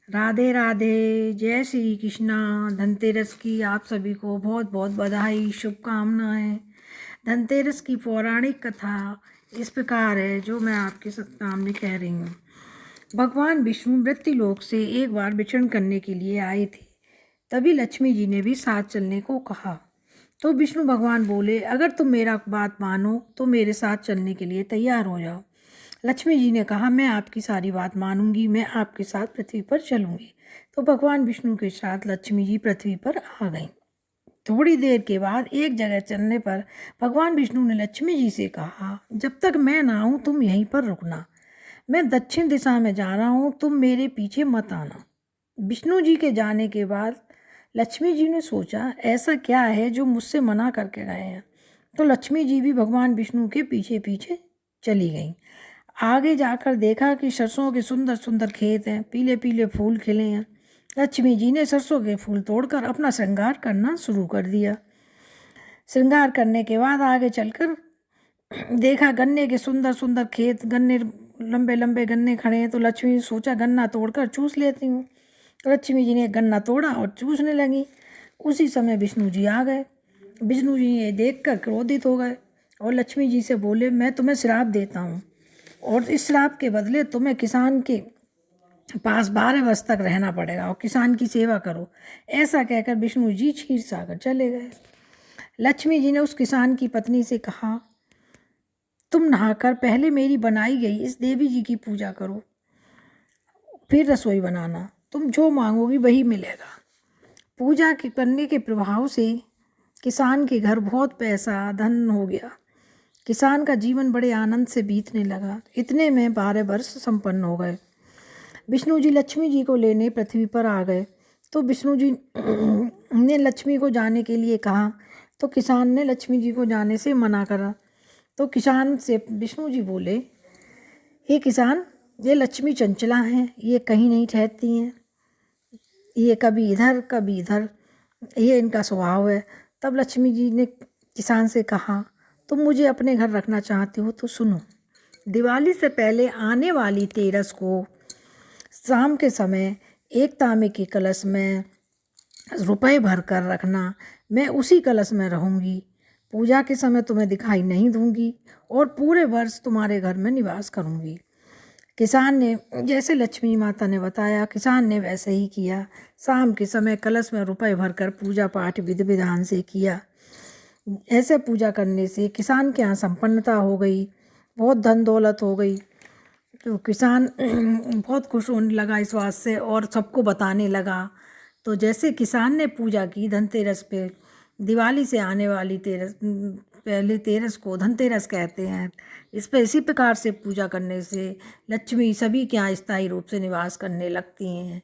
राधे राधे, जय श्री कृष्णा। धनतेरस की आप सभी को बहुत बहुत बधाई, शुभकामनाएं। धनतेरस की पौराणिक कथा इस प्रकार है जो मैं आपके सामने कह रही हूँ। भगवान विष्णु मृत्युलोक से एक बार विचरण करने के लिए आए थे। तभी लक्ष्मी जी ने भी साथ चलने को कहा। तो विष्णु भगवान बोले, अगर तुम मेरा बात मानो तो मेरे साथ चलने के लिए तैयार हो जाओ। लक्ष्मी जी ने कहा, मैं आपकी सारी बात मानूंगी, मैं आपके साथ पृथ्वी पर चलूंगी। तो भगवान विष्णु के साथ लक्ष्मी जी पृथ्वी पर आ गईं। थोड़ी देर के बाद एक जगह चलने पर भगवान विष्णु ने लक्ष्मी जी से कहा, जब तक मैं ना आऊँ तुम यहीं पर रुकना। मैं दक्षिण दिशा में जा रहा हूँ, तुम मेरे पीछे मत आना। विष्णु जी के जाने के बाद लक्ष्मी जी ने सोचा, ऐसा क्या है जो मुझसे मना करके गए हैं। तो लक्ष्मी जी भी भगवान विष्णु के पीछे पीछे चली गईं। आगे जाकर देखा कि सरसों के सुंदर सुंदर खेत हैं, पीले पीले फूल खिले हैं। लक्ष्मी जी ने सरसों के फूल तोड़कर अपना श्रृंगार करना शुरू कर दिया। श्रृंगार करने के बाद आगे चलकर देखा गन्ने के सुंदर सुंदर खेत, गन्ने लंबे लंबे गन्ने खड़े हैं। तो लक्ष्मी ने सोचा, गन्ना तोड़कर चूस लेती हूँ। तो लक्ष्मी जी ने एक गन्ना तोड़ा और चूसने लगी। उसी समय विष्णु जी आ गए। विष्णु जी ये देखकर क्रोधित हो गए और लक्ष्मी जी से बोले, मैं तुम्हें श्राप देता हूँ और इस श्राप के बदले तुम्हें किसान के पास 12 वर्ष तक रहना पड़ेगा और किसान की सेवा करो। ऐसा कहकर विष्णु जी क्षीर सागर चले गए। लक्ष्मी जी ने उस किसान की पत्नी से कहा, तुम नहाकर पहले मेरी बनाई गई इस देवी जी की पूजा करो, फिर रसोई बनाना। तुम जो मांगोगी वही मिलेगा। पूजा के करने के प्रभाव से किसान के घर बहुत पैसा धन हो गया। किसान का जीवन बड़े आनंद से बीतने लगा। इतने में 12 वर्ष संपन्न हो गए। विष्णु जी लक्ष्मी जी को लेने पृथ्वी पर आ गए। तो विष्णु जी ने लक्ष्मी को जाने के लिए कहा, तो किसान ने लक्ष्मी जी को जाने से मना करा। तो किसान से विष्णु जी बोले, हे किसान, ये लक्ष्मी चंचला हैं, ये कहीं नहीं ठहरती हैं, ये कभी इधर कभी इधर, ये इनका स्वभाव है। तब लक्ष्मी जी ने किसान से कहा, तुम मुझे अपने घर रखना चाहते हो तो सुनो, दिवाली से पहले आने वाली तेरस को शाम के समय एक तांबे के कलश में रुपए भर कर रखना। मैं उसी कलश में रहूँगी। पूजा के समय तुम्हें दिखाई नहीं दूंगी और पूरे वर्ष तुम्हारे घर में निवास करूँगी। किसान ने जैसे लक्ष्मी माता ने बताया, किसान ने वैसे ही किया। शाम के समय कलश में रुपए भरकर पूजा पाठ विधि विधान से किया। ऐसे पूजा करने से किसान के यहाँ संपन्नता हो गई, बहुत धन दौलत हो गई। तो किसान बहुत खुश होने लगा इस बात से और सबको बताने लगा। तो जैसे किसान ने पूजा की धनतेरस पे, दिवाली से आने वाली तेरस, पहले तेरस को धनतेरस कहते हैं। इस पर इसी प्रकार से पूजा करने से लक्ष्मी सभी के यहाँ स्थायी रूप से निवास करने लगती हैं।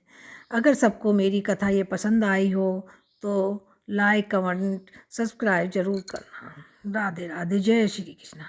अगर सबको मेरी कथा ये पसंद आई हो तो लाइक, कमेंट, सब्सक्राइब जरूर करना। राधे राधे, जय श्री कृष्णा।